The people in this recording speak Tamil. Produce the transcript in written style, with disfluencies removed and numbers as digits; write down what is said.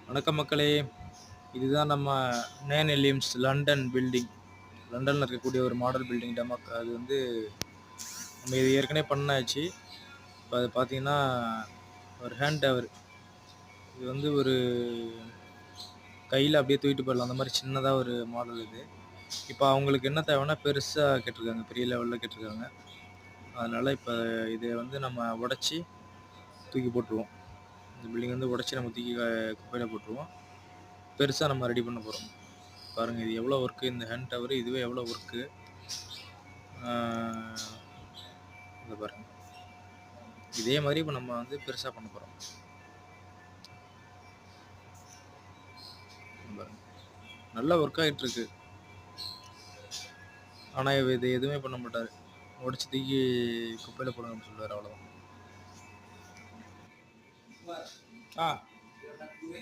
வணக்கம் மக்களே! இதுதான் நம்ம நேன் எலியம்ஸ் லண்டன் பில்டிங். லண்டன்ல இருக்கக்கூடிய ஒரு மாடல் பில்டிங் டெமாக் அது வந்து நம்ம இது ஏற்கனவே பண்ணாச்சு. இப்ப அது பார்த்தீங்கன்னா, ஒரு ஹேண்ட் டவர். இது வந்து ஒரு கையில அப்படியே தூக்கிட்டு போயிடலாம். அந்த மாரி சின்னதா ஒரு மாடல் இது. இப்ப அவங்களுக்கு என்ன தேவைன்னா, பெருசா கேட்டுருக்காங்க. பெரிய லெவல்ல கேட்டுருக்காங்க. அதனால இப்ப இத வந்து நம்ம உடைச்சு தூக்கி போட்டுருவோம். இந்த பில்டிங் வந்து உடைச்சு நம்ம தூக்கி குப்பையில போட்டுருவோம். பெருசா நம்ம ரெடி பண்ண போறோம். பாருங்க இது எவ்வளோ ஒர்க்கு இந்த ஹேண்ட் டவரு இதுவே எவ்வளோ ஒர்க்கு. இத பாருங்க. இதே மாரி இப்ப நம்ம வந்து பெருசா பண்ண போறோம். பாருங்க. நல்லா ஒர்க் ஆயிட்டுருக்கு. ஆனா இது எதுவுமே பண்ண மாட்டாரு. உடைச்சு தூக்கி குப்பையில போடுங்க அப்படின்னு சொல்லுவாரு அவ்வளோதான். ஆ